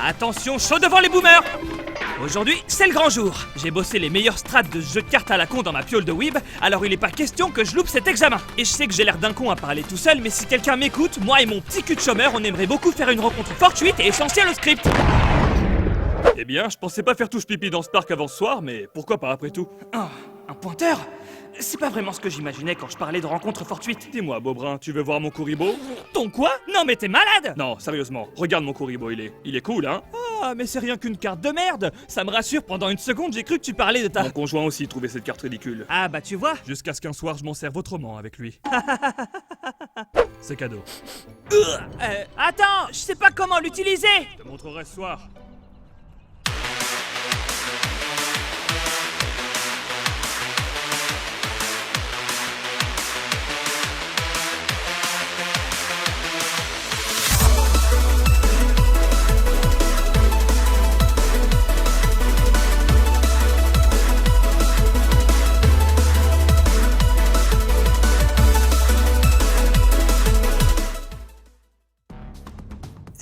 Attention, chaud devant les boomers! Aujourd'hui, c'est le grand jour. J'ai bossé les meilleurs strats de ce jeu de cartes à la con dans ma piole de Weeb, alors il est pas question que je loupe cet examen. Et je sais que j'ai l'air d'un con à parler tout seul, mais si quelqu'un m'écoute, moi et mon petit cul de chômeur, on aimerait beaucoup faire une rencontre fortuite et essentielle au script. Eh bien, je pensais pas faire touche pipi dans ce parc avant ce soir, mais pourquoi pas après tout? Oh, un pointeur? C'est pas vraiment ce que j'imaginais quand je parlais de rencontre fortuite. Dis-moi, Beaubrun, tu veux voir mon Kuribo? Ton quoi? Non mais t'es malade! Non, sérieusement, regarde mon Kuribo, il est cool, hein? Ah, mais c'est rien qu'une carte de merde! Ça me rassure, pendant une seconde, j'ai cru que tu parlais de ta... Mon conjoint aussi trouvait cette carte ridicule. Ah bah tu vois. Jusqu'à ce qu'un soir, je m'en serve autrement avec lui. C'est cadeau. Attends, je sais pas comment l'utiliser! Je te montrerai ce soir.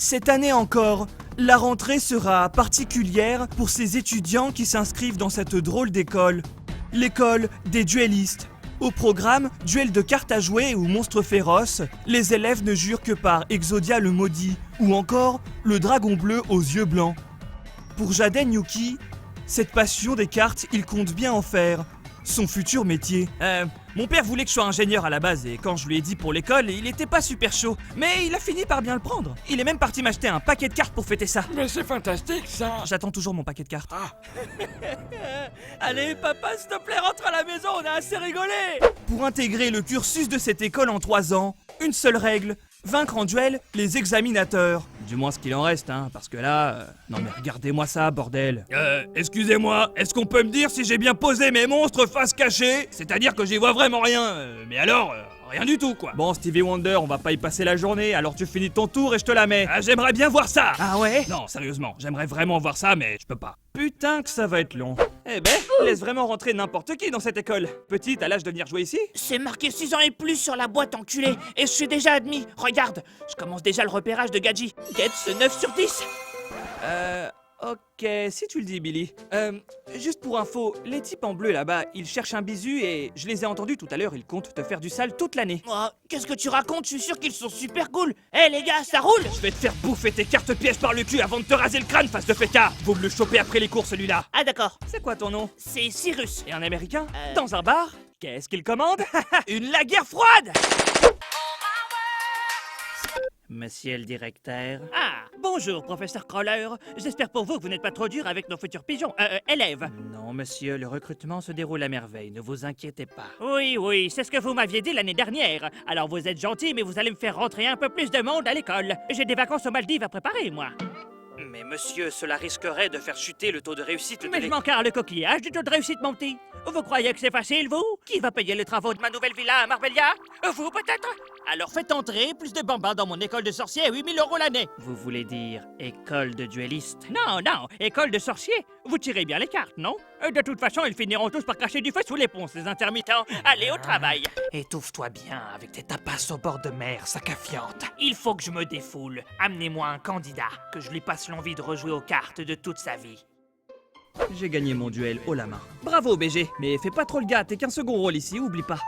Cette année encore, la rentrée sera particulière pour ces étudiants qui s'inscrivent dans cette drôle d'école. L'école des duellistes. Au programme, duel de cartes à jouer ou monstres féroces, les élèves ne jurent que par Exodia le maudit, ou encore le dragon bleu aux yeux blancs. Pour Jaden Yuki, cette passion des cartes, il compte bien en faire son futur métier. Mon père voulait que je sois ingénieur à la base et quand je lui ai dit pour l'école, il était pas super chaud. Mais il a fini par bien le prendre. Il est même parti m'acheter un paquet de cartes pour fêter ça. Mais c'est fantastique ça. J'attends toujours mon paquet de cartes. Ah. Allez papa, s'il te plaît, rentre à la maison, on a assez rigolé. Pour intégrer le cursus de cette école en 3 ans, une seule règle, vaincre en duel les examinateurs. Du moins ce qu'il en reste, hein, parce que là... Non mais regardez-moi ça, bordel. Excusez-moi, est-ce qu'on peut me dire si j'ai bien posé mes monstres face cachée? C'est-à-dire que j'y vois vraiment rien, mais alors, rien du tout, quoi. Bon, Stevie Wonder, on va pas y passer la journée, alors tu finis ton tour et je te la mets. Ah, j'aimerais bien voir ça. Ah ouais? Non, sérieusement, j'aimerais vraiment voir ça, mais je peux pas. Putain que ça va être long. Eh ben, laisse vraiment rentrer n'importe qui dans cette école. Petit, t'as l'âge de venir jouer ici? C'est marqué 6 ans et plus sur la boîte, enculé. Et je suis déjà admis. Regarde, je commence déjà le repérage de Gadji. Get ce 9 sur 10. Ok, si tu le dis, Billy. Juste pour info, les types en bleu là-bas, ils cherchent un bisu et je les ai entendus tout à l'heure, ils comptent te faire du sale toute l'année. Oh, qu'est-ce que tu racontes? Je suis sûr qu'ils sont super cool. Eh les gars, ça roule. Je vais te faire bouffer tes cartes pièges par le cul avant de te raser le crâne, face de fécard. Vous me le choper après les cours, celui-là. Ah d'accord, C'est quoi ton nom? c'est Cyrus. Et un américain? Euh. Dans un bar? Qu'est-ce qu'il commande? Une laguerre froide! Monsieur le directeur. Ah! Bonjour, professeur Crawler. J'espère pour vous que vous n'êtes pas trop dur avec nos futurs pigeons. Élèves. Non, monsieur, le recrutement se déroule à merveille, ne vous inquiétez pas. Oui, c'est ce que vous m'aviez dit l'année dernière. Alors vous êtes gentil, mais vous allez me faire rentrer un peu plus de monde à l'école. J'ai des vacances aux Maldives à préparer, moi. Mais monsieur, cela risquerait de faire chuter le taux de réussite Mais je m'en carre le coquillage du taux de réussite, mon petit. Vous croyez que c'est facile, vous? Qui va payer les travaux de ma nouvelle villa à Marbella? Vous, peut-être? Alors faites entrer plus de bambins dans mon école de sorciers à 8 000 € l'année. Vous voulez dire école de duellistes? Non, école de sorciers. Vous tirez bien les cartes, non? De toute façon, ils finiront tous par cracher du feu sous les ponts, ces intermittents. Allez au travail. Étouffe-toi bien avec tes tapas au bord de mer, sac à fiente. Il faut que je me défoule. Amenez-moi un candidat, que je lui passe l'envie de rejouer aux cartes de toute sa vie. J'ai gagné mon duel haut la main. Bravo, BG, mais fais pas trop le gars, t'es qu'un second rôle ici, oublie pas.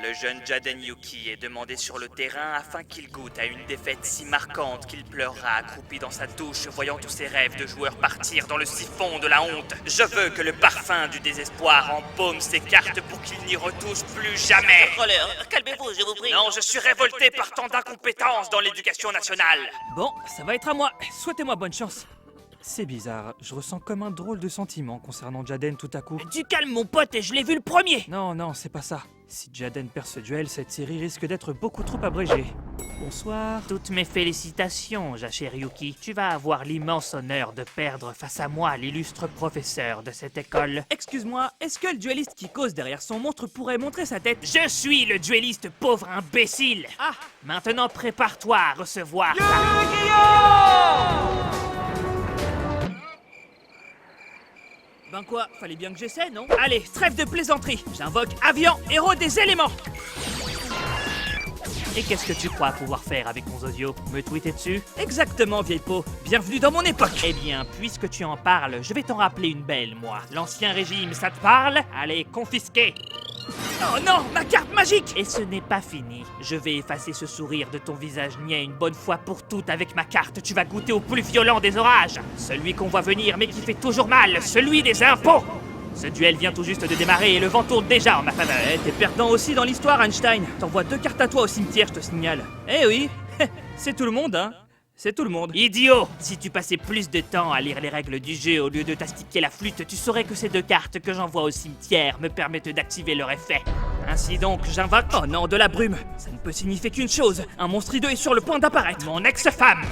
Le jeune Jaden Yuki est demandé sur le terrain afin qu'il goûte à une défaite si marquante qu'il pleurera accroupi dans sa douche voyant tous ses rêves de joueurs partir dans le siphon de la honte. Je veux que le parfum du désespoir embaume ses cartes pour qu'il n'y retouche plus jamais. Roller, calmez-vous, je vous prie. Non, je suis révolté par tant d'incompétence dans l'éducation nationale. Bon, ça va être à moi. Souhaitez-moi bonne chance. C'est bizarre, je ressens comme un drôle de sentiment concernant Jaden tout à coup. Du calme, mon pote, et je l'ai vu le premier. Non, c'est pas ça. Si Jaden perd ce duel, cette série risque d'être beaucoup trop abrégée. Bonsoir. Toutes mes félicitations, Jachère Yuki. Tu vas avoir l'immense honneur de perdre face à moi, l'illustre professeur de cette école. Excuse-moi, est-ce que le duelliste qui cause derrière son monstre pourrait montrer sa tête? Je suis le duelliste pauvre imbécile. Ah! Maintenant, prépare-toi à recevoir... Ben quoi, fallait bien que j'essaie, non? Allez, trêve de plaisanterie. J'invoque Avian, héros des éléments. Et qu'est-ce que tu crois pouvoir faire avec mon Zozio? Me tweeter dessus? Exactement, vieille peau. Bienvenue dans mon époque. Eh bien, puisque tu en parles, je vais t'en rappeler une belle, moi. L'Ancien Régime, ça te parle? Allez, confisquer. Oh non, ma carte magique! Et ce n'est pas fini. Je vais effacer ce sourire de ton visage niais une bonne fois pour toutes avec ma carte. Tu vas goûter au plus violent des orages. Celui qu'on voit venir mais qui fait toujours mal, celui des impôts. Ce duel vient tout juste de démarrer et le vent tourne déjà en ma faveur. T'es perdant aussi dans l'histoire, Einstein. T'envoies 2 cartes à toi au cimetière, je te signale. Eh oui, c'est tout le monde, hein. C'est tout le monde. Idiot! Si tu passais plus de temps à lire les règles du jeu au lieu de t'astiquer la flûte, tu saurais que ces 2 cartes que j'envoie au cimetière me permettent d'activer leur effet. Ainsi donc, j'invoque... Oh non, de la brume! Ça ne peut signifier qu'une chose, un monstre hideux est sur le point d'apparaître. Mon ex-femme!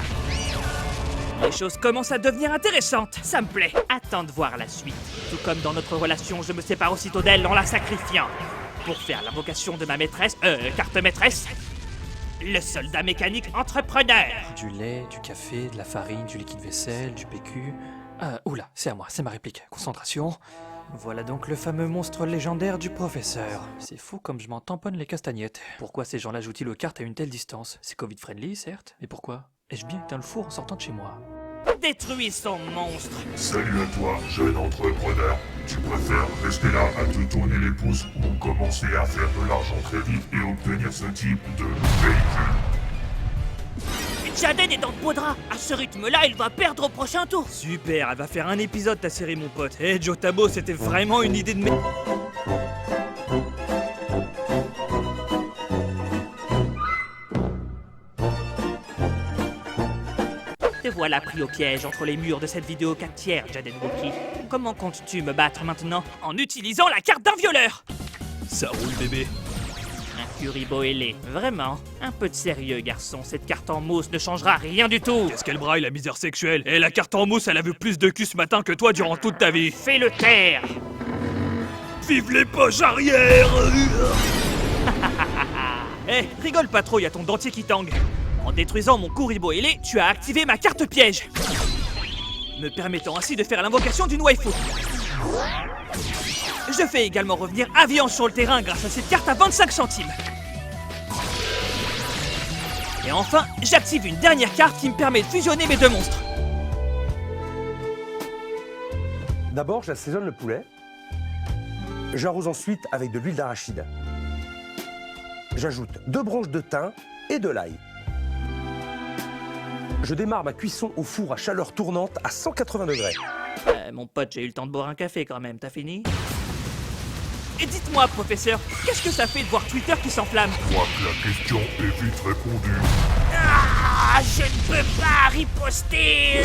Les choses commencent à devenir intéressantes, ça me plaît. Attends de voir la suite. Tout comme dans notre relation, je me sépare aussitôt d'elle en la sacrifiant. Pour faire l'invocation de ma maîtresse... carte maîtresse... Le soldat mécanique entrepreneur. Du lait, du café, de la farine, du liquide vaisselle, du PQ... Oula, c'est à moi, c'est ma réplique. Concentration. Voilà donc le fameux monstre légendaire du professeur. C'est fou comme je m'en tamponne les castagnettes. Pourquoi ces gens-là jouent-ils aux cartes à une telle distance? C'est Covid-friendly, certes, mais pourquoi? Ai-je bien éteint le four en sortant de chez moi? Détruis son monstre. Salut à toi, jeune entrepreneur. Tu préfères rester là à te tourner les pouces ou commencer à faire de l'argent très vite et obtenir ce type de véhicule? Jaden est dans de beaux draps. À ce rythme-là, il va perdre au prochain tour. Super, elle va faire un épisode ta série, mon pote. Eh, Jotabo, c'était vraiment une idée de merde. Te voilà pris au piège entre les murs de cette vidéo 4 tiers, Jaden Wookie. Comment comptes-tu me battre maintenant? En utilisant la carte d'un violeur! Ça roule, bébé. Un Kuribo ailé. Vraiment? Un peu de sérieux, garçon. Cette carte en mousse ne changera rien du tout. Qu'est-ce qu'elle braille, la misère sexuelle? Et la carte en mousse, elle a vu plus de cul ce matin que toi durant toute ta vie. Fais-le taire! Vive les poches arrière! Eh, rigole pas trop, y a ton dentier qui tangue. En détruisant mon Kuribo ailé, tu as activé ma carte piège, me permettant ainsi de faire l'invocation d'une waifu. Je fais également revenir Avian sur le terrain grâce à cette carte à 25 centimes. Et enfin, j'active une dernière carte qui me permet de fusionner mes 2 monstres. D'abord, j'assaisonne le poulet. J'arrose ensuite avec de l'huile d'arachide. J'ajoute 2 branches de thym et de l'ail. Je démarre ma cuisson au four à chaleur tournante à 180 degrés. Mon pote, j'ai eu le temps de boire un café quand même. T'as fini? Et dites-moi, professeur, qu'est-ce que ça fait de voir Twitter qui s'enflamme? Je crois que la question est vite répondue. Ah, je ne peux pas riposter.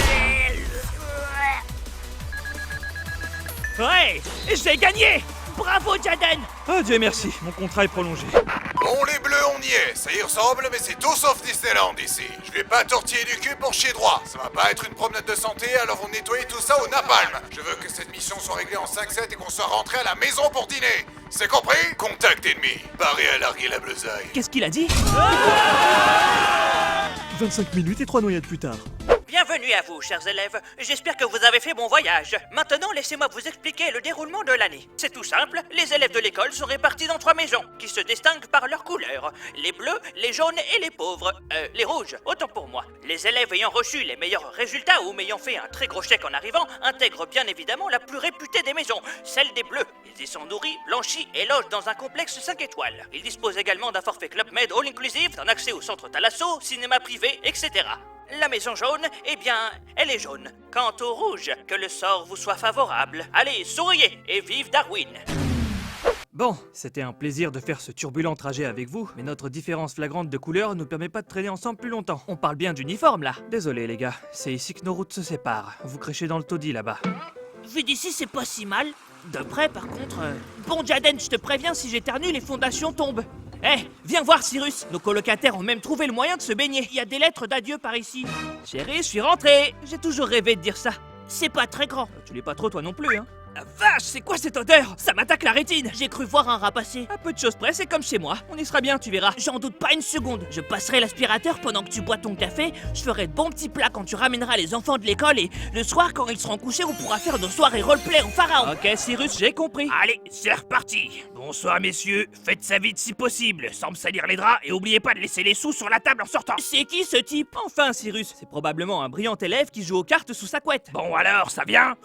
Ouais, j'ai gagné! Bravo, Jaden! Oh Dieu merci, mon contrat est prolongé. Bon, les bleus, on y est. Ça y ressemble, mais c'est tout sauf Disneyland ici. Je vais pas tortiller du cul pour chier droit. Ça va pas être une promenade de santé, alors on nettoie tout ça au napalm. Je veux que cette mission soit réglée en 5-7 et qu'on soit rentré à la maison pour dîner. C'est compris? Contact ennemi. Paré à larguer la bleusaille. Qu'est-ce qu'il a dit? 25 minutes et 3 noyades plus tard. Bienvenue à vous, chers élèves. J'espère que vous avez fait bon voyage. Maintenant, laissez-moi vous expliquer le déroulement de l'année. C'est tout simple, les élèves de l'école sont répartis dans 3 maisons, qui se distinguent par leur couleur. Les bleus, les jaunes et les pauvres. Les rouges, autant pour moi. Les élèves ayant reçu les meilleurs résultats ou m'ayant fait un très gros chèque en arrivant, intègrent bien évidemment la plus réputée des maisons, celle des bleus. Ils y sont nourris, blanchis et logent dans un complexe 5 étoiles. Ils disposent également d'un forfait Club Med All Inclusive, d'un accès au centre Thalasso, cinéma privé, etc. La maison jaune, eh bien, elle est jaune. Quant au rouge, que le sort vous soit favorable. Allez, souriez et vive Darwin! Bon, c'était un plaisir de faire ce turbulent trajet avec vous, mais notre différence flagrante de couleur nous permet pas de traîner ensemble plus longtemps. On parle bien d'uniforme là. Désolé les gars, c'est ici que nos routes se séparent. Vous créchez dans le taudis là-bas. Vu d'ici, c'est pas si mal. De près, par contre... Bon, Jaden, je te préviens, si j'éternue, les fondations tombent. Eh, viens voir Cyrus. Nos colocataires ont même trouvé le moyen de se baigner. Il y a des lettres d'adieu par ici. Chérie, je suis rentré. J'ai toujours rêvé de dire ça. C'est pas très grand. Tu l'es pas trop toi non plus, hein. La vache, c'est quoi cette odeur? Ça m'attaque la rétine. J'ai cru voir un rat passer. À peu de choses près, c'est comme chez moi. On y sera bien, tu verras. J'en doute pas une seconde. Je passerai l'aspirateur pendant que tu bois ton café. Je ferai de bons petits plats quand tu ramèneras les enfants de l'école. Et le soir, quand ils seront couchés, on pourra faire nos soirées roleplay en pharaon. Ok, Cyrus, j'ai compris. Allez, c'est reparti. Bonsoir messieurs, faites ça vite si possible, sans me salir les draps et oubliez pas de laisser les sous sur la table en sortant. C'est qui ce type? Enfin, Cyrus, c'est probablement un brillant élève qui joue aux cartes sous sa couette. Bon alors, ça vient?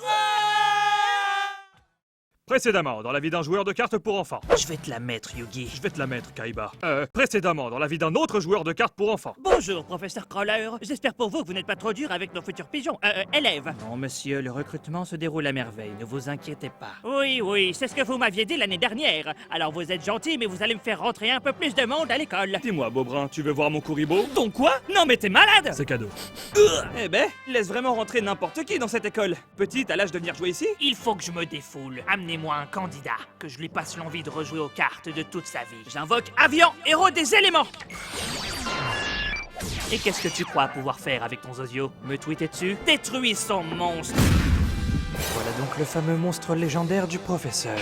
Précédemment, dans la vie d'un joueur de cartes pour enfants. Je vais te la mettre, Yugi. Je vais te la mettre, Kaiba. Précédemment, dans la vie d'un autre joueur de cartes pour enfants. Bonjour, professeur Crawler. J'espère pour vous que vous n'êtes pas trop dur avec nos futurs pigeons. Élèves. Non, monsieur, le recrutement se déroule à merveille, ne vous inquiétez pas. Oui, c'est ce que vous m'aviez dit l'année dernière. Alors vous êtes gentil, mais vous allez me faire rentrer un peu plus de monde à l'école. Dis-moi, Beaubrun, tu veux voir mon Kuribo? Ton quoi? Non mais t'es malade! C'est cadeau. Eh ben, laisse vraiment rentrer n'importe qui dans cette école. Petit, t'as l'âge de venir jouer ici? Il faut que je me défoule. Amenez-moi un candidat, que je lui passe l'envie de rejouer aux cartes de toute sa vie. J'invoque Avian, héros des éléments! Et qu'est-ce que tu crois pouvoir faire avec ton Zozio? Me tweeter dessus? Détruis son monstre! Voilà donc le fameux monstre légendaire du professeur.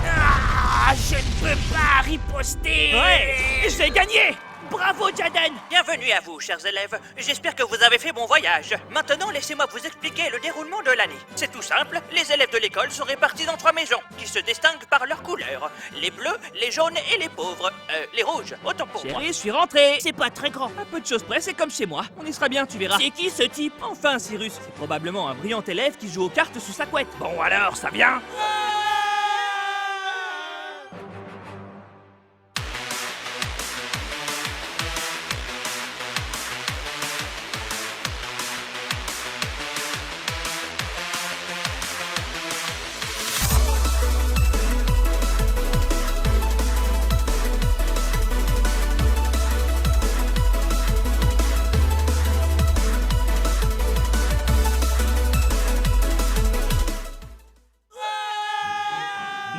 Ah, je ne peux pas riposter! Ouais, j'ai gagné! Bravo, Jaden! Bienvenue à vous, chers élèves. J'espère que vous avez fait bon voyage. Maintenant, laissez-moi vous expliquer le déroulement de l'année. C'est tout simple, les élèves de l'école sont répartis dans 3 maisons, qui se distinguent par leurs couleurs. Les bleus, les jaunes et les pauvres. Les rouges, autant pour moi. Chérie, je suis rentré! C'est pas très grand. À peu de choses près, c'est comme chez moi. On y sera bien, tu verras. C'est qui ce type? Enfin, Cyrus, c'est probablement un brillant élève qui joue aux cartes sous sa couette. Bon alors, ça vient?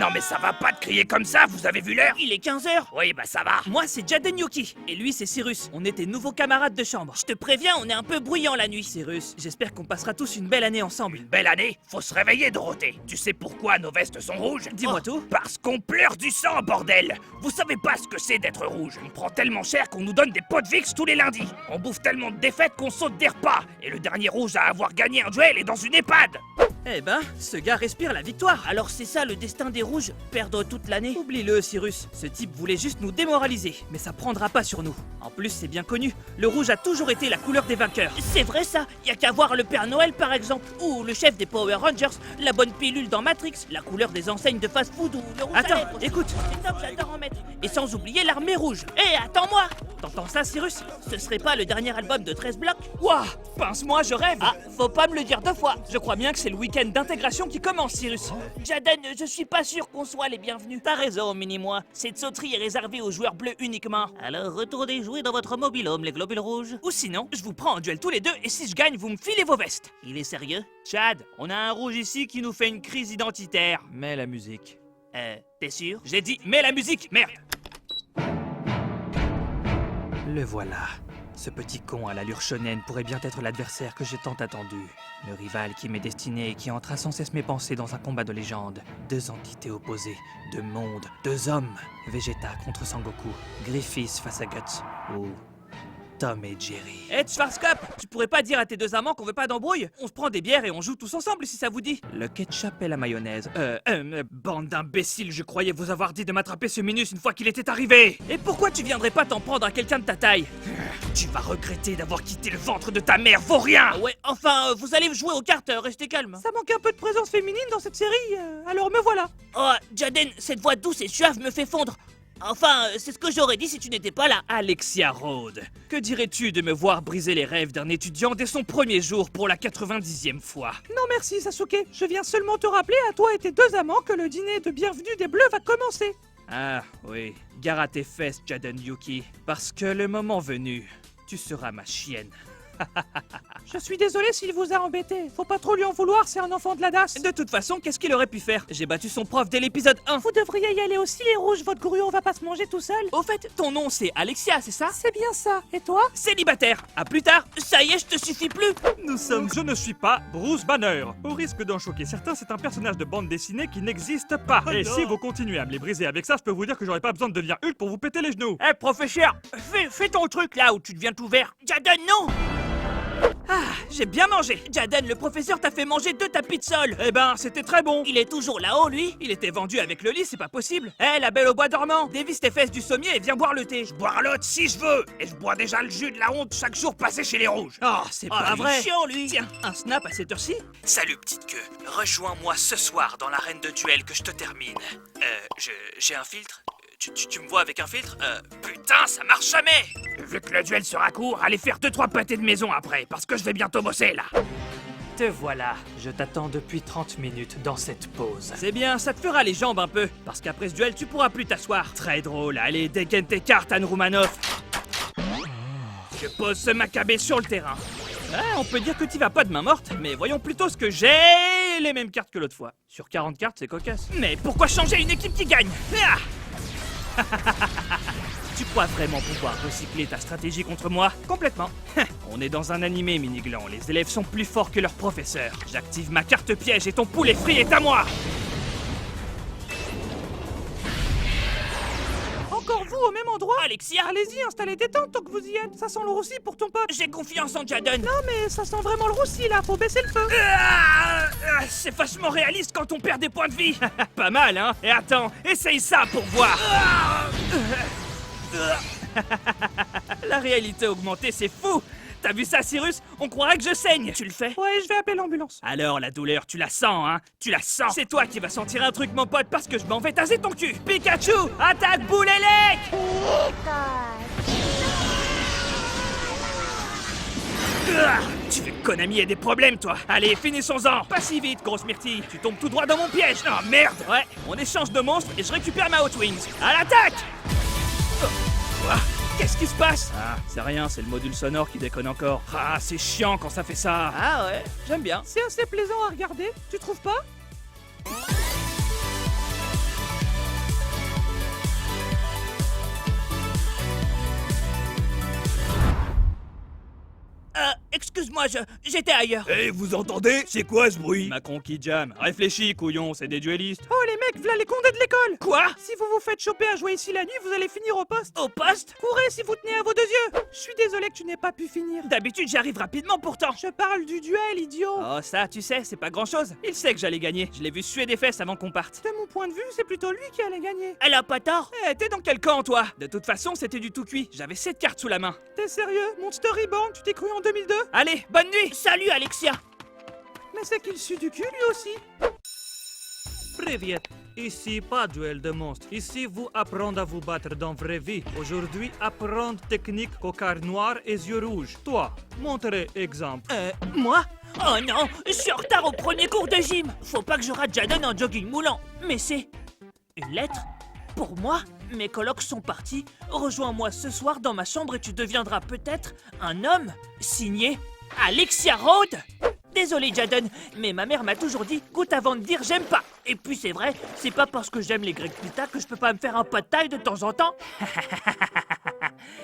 Non mais ça va pas de crier comme ça, vous avez vu l'heure? Il est 15h. Oui bah ça va. Moi, c'est Jaden Yuki. Et lui, c'est Cyrus. On était nouveaux camarades de chambre. Je te préviens, on est un peu bruyant la nuit. Cyrus, j'espère qu'on passera tous une belle année ensemble. Une belle année? Faut se réveiller Dorothée. Tu sais pourquoi nos vestes sont rouges? Dis-moi tout. Parce qu'on pleure du sang, bordel! Vous savez pas ce que c'est d'être rouge. On prend tellement cher qu'on nous donne des pots de Vicks tous les lundis. On bouffe tellement de défaites qu'on saute des repas. Et le dernier rouge à avoir gagné un duel est dans une EHPAD. Eh ben, ce gars respire la victoire. Alors c'est ça le destin des rouges? Perdre toute l'année? Oublie-le, Cyrus. Ce type voulait juste nous démoraliser. Mais ça prendra pas sur nous. En plus, c'est bien connu. Le rouge a toujours été la couleur des vainqueurs. C'est vrai ça. Y a qu'à voir le Père Noël par exemple. Ou le chef des Power Rangers. La bonne pilule dans Matrix. La couleur des enseignes de fast-food ou le rouge à Attends, lèvres. écoute. C'est top, j'adore en mettre. Et sans oublier l'armée rouge. Hé, attends-moi! T'entends ça, Cyrus? Ce serait pas le dernier album de 13 blocs? Ouah, pince-moi, je rêve. Ah, faut pas me le dire 2 fois. Je crois bien que c'est le week-end d'intégration qui commence, Cyrus. Jaden, je suis pas sûr qu'on soit les bienvenus. T'as raison, mini-moi. Cette sauterie est réservée aux joueurs bleus uniquement. Alors retournez jouer dans votre mobil-home, les globules rouges. Ou sinon, je vous prends en duel tous les deux et si je gagne, vous me filez vos vestes. Il est sérieux? Chad, on a un rouge ici qui nous fait une crise identitaire. Mets la musique. T'es sûr? J'ai dit, mets la musique, merde. Le voilà. Ce petit con à l'allure shonen pourrait bien être l'adversaire que j'ai tant attendu. Le rival qui m'est destiné et qui entra sans cesse mes pensées dans un combat de légende. 2 entités opposées, 2 mondes, 2 hommes. Vegeta contre Sangoku, Griffiths face à Guts, ou Tom et Jerry. Hey Schwarzkopf, tu pourrais pas dire à tes 2 amants qu'on veut pas d'embrouille? On se prend des bières et on joue tous ensemble si ça vous dit. Le ketchup et la mayonnaise. Bande d'imbéciles, je croyais vous avoir dit de m'attraper ce Minus une fois qu'il était arrivé. Et pourquoi tu viendrais pas t'en prendre à quelqu'un de ta taille? Tu vas regretter d'avoir quitté le ventre de ta mère, vaurien! Ouais, enfin, vous allez jouer aux cartes, restez calme. Ça manque un peu de présence féminine dans cette série, alors me voilà. Oh, Jaden, cette voix douce et suave me fait fondre. Enfin, c'est ce que j'aurais dit si tu n'étais pas là. Alexia Rhodes, que dirais-tu de me voir briser les rêves d'un étudiant dès son premier jour pour la 90e fois? Non merci Sasuke, je viens seulement te rappeler à toi et tes 2 amants que le dîner de bienvenue des Bleus va commencer. Ah oui, gare à tes fesses, Jaden Yuki, parce que le moment venu, tu seras ma chienne. Je suis désolé s'il vous a embêté. Faut pas trop lui en vouloir, c'est un enfant de la DAS. De toute façon, qu'est-ce qu'il aurait pu faire? J'ai battu son prof dès l'épisode 1. Vous devriez y aller aussi, les rouges. Votre gourion va pas se manger tout seul. Au fait, ton nom c'est Alexia, c'est ça? C'est bien ça. Et toi? Célibataire. À plus tard. Ça y est, je te suffis plus. Je ne suis pas Bruce Banner. Au risque d'en choquer certains, c'est un personnage de bande dessinée qui n'existe pas. Et si vous continuez à me les briser avec ça, je peux vous dire que j'aurai pas besoin de devenir Hulk pour vous péter les genoux. Eh, professeur, fais ton truc là où tu deviens tout vert. Jadon, non. J'ai bien mangé. Jadon, le professeur t'a fait manger 2 tapis de sol. Eh ben, c'était très bon. Il est toujours là-haut, lui. Il était vendu avec le lit, c'est pas possible. Eh, la belle au bois dormant, dévisse tes fesses du sommier et viens boire le thé. Boire l'autre si je veux. Et je bois déjà le jus de la honte chaque jour passé chez les rouges. Oh, c'est pas il est vrai. chiant, lui. Tiens, un snap à cette heure-ci. Salut petite queue, rejoins-moi ce soir dans l'arène de duel que je te termine. J'ai un filtre? Tu me vois avec un filtre? Putain, ça marche jamais! Vu que le duel sera court, allez faire 2-3 pâtés de maison après, parce que je vais bientôt bosser là. Te voilà, je t'attends depuis 30 minutes dans cette pause. C'est bien, ça te fera les jambes un peu. Parce qu'après ce duel, tu pourras plus t'asseoir. Très drôle, allez, dégaine tes cartes, Anne Roumanoff. Je pose ce macabé sur le terrain. Ouais, on peut dire que tu vas pas de main morte, mais voyons plutôt ce que j'ai les mêmes cartes que l'autre fois. Sur 40 cartes, c'est cocasse. Mais pourquoi changer une équipe qui gagne? Tu crois vraiment pouvoir recycler ta stratégie contre moi? Complètement. On est dans un animé, Miniglan. Les élèves sont plus forts que leurs professeurs. J'active ma carte piège et ton poulet frit est à moi. Encore vous au même endroit? Alexia, Allez-y, installez des tentes tant que vous y êtes. Ça sent le roussi pour ton pote. j'ai confiance en Jadon. Non, mais ça sent vraiment le roussi là. Faut baisser le feu. C'est vachement réaliste quand on perd des points de vie. Pas mal, hein? Et attends, essaye ça pour voir. La réalité augmentée, c'est fou. T'as vu ça, Cyrus? On croirait que je saigne. Tu le fais? Ouais, je vais appeler l'ambulance. Alors, la douleur, tu la sens, hein? Tu la sens. C'est toi qui vas sentir un truc, mon pote, parce que je m'en vais taser ton cul. Pikachu, attaque boule élec! Tu veux que Konami ait des problèmes, toi? Allez, finissons-en! Pas si vite, grosse myrtille! Tu tombes tout droit dans mon piège! Oh merde! Ouais, on échange de monstres et je récupère ma Hot Wings. À l'attaque! Quoi? Qu'est-ce qui se passe? Ah, c'est rien, c'est le module sonore qui déconne encore. Ah, c'est chiant quand ça fait ça. Ah ouais, j'aime bien. C'est assez plaisant à regarder. Tu trouves pas? Excuse-moi, j'étais ailleurs. Eh, vous entendez? C'est quoi ce bruit? Macron qui jam. Réfléchis, couillon, c'est des duellistes. Oh les mecs, v'là les condés de l'école. Quoi? Si vous vous faites choper à jouer ici la nuit, vous allez finir au poste. Au poste? Courez si vous tenez à vos 2 yeux. Je suis désolé que tu n'aies pas pu finir. D'habitude, j'arrive rapidement pourtant. Je parle du duel, idiot. Oh, ça, tu sais, c'est pas grand-chose. Il sait que j'allais gagner. Je l'ai vu suer des fesses avant qu'on parte. De mon point de vue, c'est plutôt lui qui allait gagner. Elle a pas tort. Eh, t'es dans quel camp, toi? De toute façon, c'était du tout cuit. J'avais 7 cartes sous la main. T'es sérieux? Monster Reborn, tu t'es cru en 2002? Allez, bonne nuit! Salut, Alexia. Mais c'est qu'il sue du cul lui aussi. Привет! Ici pas duel de monstres. Ici vous apprendre à vous battre dans vraie vie. Aujourd'hui, apprendre technique coquard noir et yeux rouges. Toi, montrez exemple. Moi? Oh non, je suis en retard au premier cours de gym. Faut pas que je rate Jadon en jogging moulant. Mais c'est... une lettre? Pour moi? Mes colocs sont partis. Rejoins-moi ce soir dans ma chambre et tu deviendras peut-être un homme. Signé Alexia Rhodes. Désolé Jadon, mais ma mère m'a toujours dit goûte avant de dire j'aime pas. Et puis c'est vrai, c'est pas parce que j'aime les grecs pita que je peux pas me faire un pas de taille de temps en temps.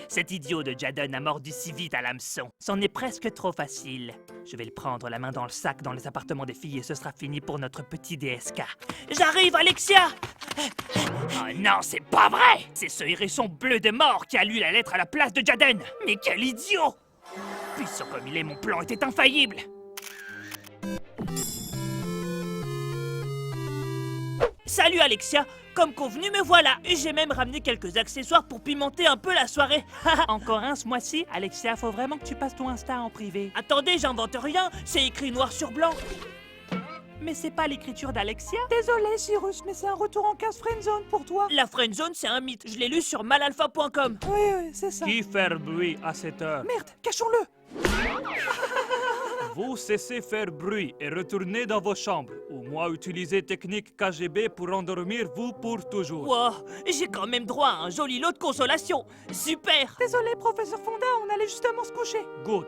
Cet idiot de Jadon a mordu si vite à l'hameçon. C'en est presque trop facile. Je vais le prendre la main dans le sac dans les appartements des filles et ce sera fini pour notre petit DSK. J'arrive Alexia. Oh non, c'est pas vrai! C'est ce hérisson bleu de mort qui a lu la lettre à la place de Jadon! Mais quel idiot! Puissant comme il est, mon plan était infaillible! Salut Alexia, comme convenu me voilà. J'ai même ramené quelques accessoires pour pimenter un peu la soirée. Encore un ce mois-ci? Alexia, faut vraiment que tu passes ton Insta en privé. Attendez, j'invente rien, c'est écrit noir sur blanc. Mais c'est pas l'écriture d'Alexia? Désolé Cyrus, mais c'est un retour en case friendzone pour toi. La friendzone c'est un mythe, je l'ai lu sur malalpha.com. Oui, c'est ça. Qui fait bruit à cette heure? Merde, cachons-le. Vous cessez faire bruit et retournez dans vos chambres. Ou moi utiliser technique KGB pour endormir vous pour toujours. Wow, j'ai quand même droit à un joli lot de consolation. Super. Désolé professeur Fonda, on allait justement se coucher. Good.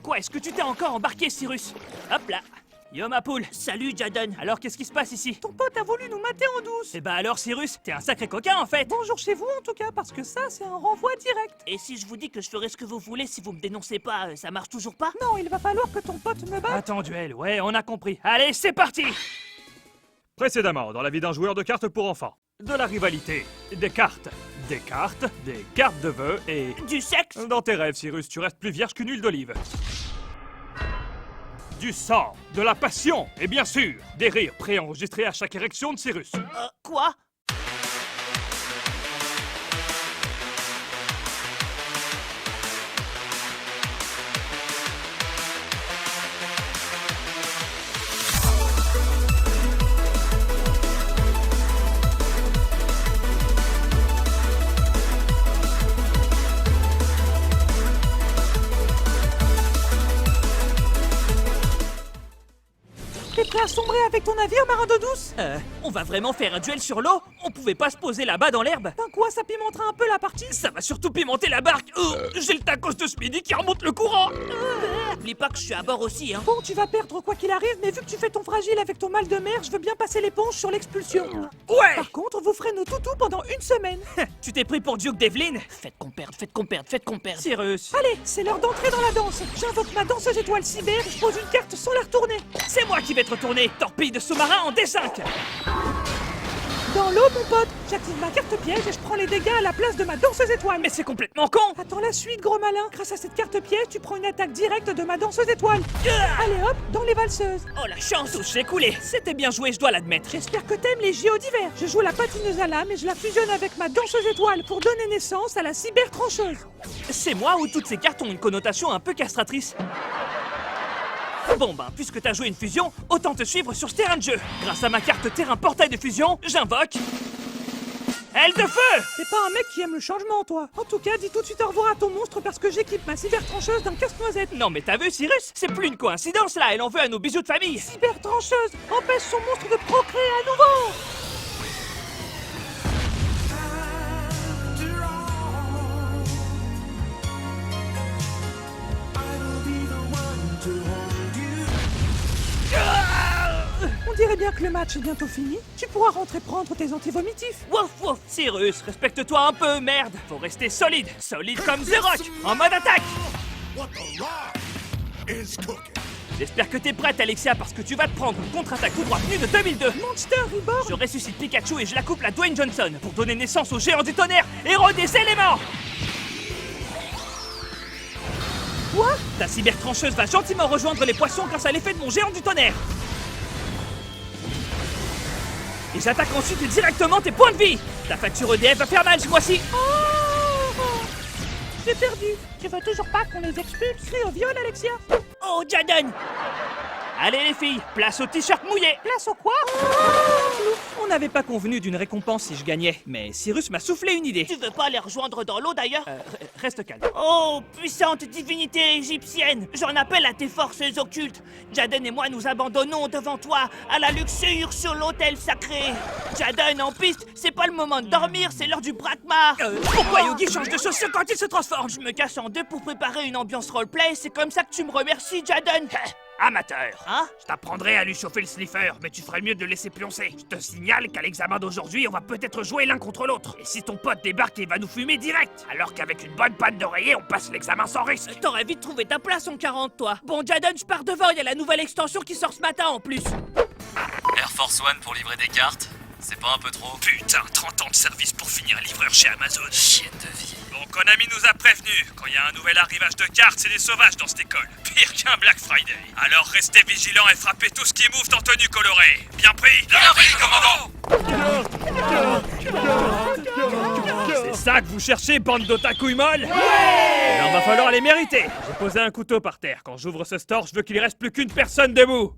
quoi? Est-ce que tu t'es encore embarqué, Cyrus? Hop là. Yo ma poule. Salut Jadon. Alors qu'est-ce qui se passe ici? Ton pote a voulu nous mater en douce. Eh bah alors Cyrus, t'es un sacré coquin en fait. Bonjour chez vous en tout cas, parce que ça, c'est un renvoi direct. Et si je vous dis que je ferai ce que vous voulez si vous me dénoncez pas, ça marche toujours pas? Non, il va falloir que ton pote me batte. Attends, duel, ouais, on a compris. Allez, c'est parti. Précédemment, dans la vie d'un joueur de cartes pour enfants. De la rivalité, des cartes, des cartes de vœux et... Du sexe? Dans tes rêves, Cyrus, tu restes plus vierge qu'une huile d'olive. Du sang, de la passion, et bien sûr, des rires préenregistrés à chaque érection de Cyrus. Quoi? T'es prêt à sombrer avec ton navire, marin d'eau douce? On va vraiment faire un duel sur l'eau? On pouvait pas se poser là-bas dans l'herbe? Ben quoi, ça pimentera un peu la partie? Ça va surtout pimenter la barque. J'ai le tacos de ce midi qui remonte le courant. N'oublie pas que je suis à bord aussi, hein. Bon, tu vas perdre quoi qu'il arrive, mais vu que tu fais ton fragile avec ton mal de mer, je veux bien passer l'éponge sur l'expulsion. Ouais. Par contre, vous ferez nos toutous pendant une semaine. Tu t'es pris pour Duke Devlin? Faites qu'on perde, faites qu'on perde, faites qu'on perde. Cyrus. Allez, c'est l'heure d'entrer dans la danse. J'invoque ma danseuse étoile cyber, je pose une carte sans la retourner. C'est moi qui vais te retourner. Torpille de sous-marin en D5. Dans l'eau, mon pote, j'active ma carte piège et je prends les dégâts à la place de ma danseuse étoile. Mais c'est complètement con. Attends la suite, gros malin. Grâce à cette carte piège, tu prends une attaque directe de ma danseuse étoile. Allez hop, dans les valseuses. Oh la chance! Touché coulé. C'était bien joué, je dois l'admettre. J'espère que t'aimes les JO d'hiver. Je joue la patineuse à lame et je la fusionne avec ma danseuse étoile pour donner naissance à la cyber-trancheuse. C'est moi ou toutes ces cartes ont une connotation un peu castratrice? Bon ben, puisque t'as joué une fusion, autant te suivre sur ce terrain de jeu. Grâce à ma carte terrain portail de fusion, j'invoque... Aile de feu! T'es pas un mec qui aime le changement, toi. En tout cas, dis tout de suite au revoir à ton monstre parce que j'équipe ma cyber-trancheuse d'un casse-noisette. Non mais t'as vu Cyrus? C'est plus une coïncidence là, elle en veut à nos bijoux de famille. Cyber-trancheuse empêche son monstre de procréer à nouveau. On dirait bien que le match est bientôt fini. Tu pourras rentrer prendre tes antivomitifs. Wouf wouf! Cyrus, respecte-toi un peu, merde! Faut rester solide! Solide comme The Rock! En mode attaque! J'espère que t'es prête, Alexia, parce que tu vas te prendre une contre-attaque tout droit venue de 2002! Monster Reborn! Je ressuscite Pikachu et je la couple à Dwayne Johnson pour donner naissance au géant du tonnerre, héros des éléments! Quoi? Ta cyber-trancheuse va gentiment rejoindre les poissons grâce à l'effet de mon géant du tonnerre! Et j'attaque ensuite directement tes points de vie! Ta facture EDF va faire mal ce mois-ci! Oh, j'ai perdu. Tu veux toujours pas qu'on les expulse? Crie au viol, Alexia. Oh, Jadon! Allez les filles, place au t-shirt mouillé! Place au quoi? On n'avait pas convenu d'une récompense si je gagnais, mais Cyrus m'a soufflé une idée. Tu veux pas les rejoindre dans l'eau d'ailleurs? Reste calme. Oh, puissante divinité égyptienne! J'en appelle à tes forces occultes! Jadon et moi nous abandonnons devant toi, à la luxure sur l'autel sacré! Jadon en piste, c'est pas le moment de dormir, c'est l'heure du brakmar! Pourquoi Yogi change de chaussures quand il se transforme? Je me casse en deux pour préparer une ambiance roleplay, c'est comme ça que tu me remercies, Jadon! Amateur. Hein? Je t'apprendrai à lui chauffer le sniffer, mais tu ferais mieux de le laisser pioncer. Je te signale qu'à l'examen d'aujourd'hui, on va peut-être jouer l'un contre l'autre. Et si ton pote débarque, il va nous fumer direct. Alors qu'avec une bonne panne d'oreiller, on passe l'examen sans risque. T'aurais vite trouvé ta place en 40, toi! Bon, Jadon, je pars devant, il y a la nouvelle extension qui sort ce matin en plus! Air Force One pour livrer des cartes? C'est pas un peu trop? Putain, 30 ans de service pour finir livreur chez Amazon. Chienne de vie. Bon, Konami nous a prévenus. Quand il y a un nouvel arrivage de cartes, c'est des sauvages dans cette école. Pire qu'un Black Friday. Alors restez vigilants et frappez tout ce qui move en tenue colorée. Bien pris? Bien pris, commandant! C'est ça que vous cherchez, bande d'otaku molles? Ouais! Il va falloir les mériter. J'ai posé un couteau par terre. Quand j'ouvre ce store, je veux qu'il reste plus qu'une personne debout.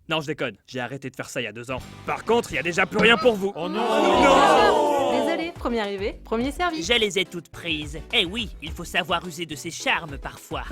Non, je déconne. J'ai arrêté de faire ça il y a 2 ans. Par contre, il y a déjà plus rien pour vous. Oh non! Désolé, premier arrivé, premier servi. Je les ai toutes prises. Eh oui, il faut savoir user de ses charmes parfois.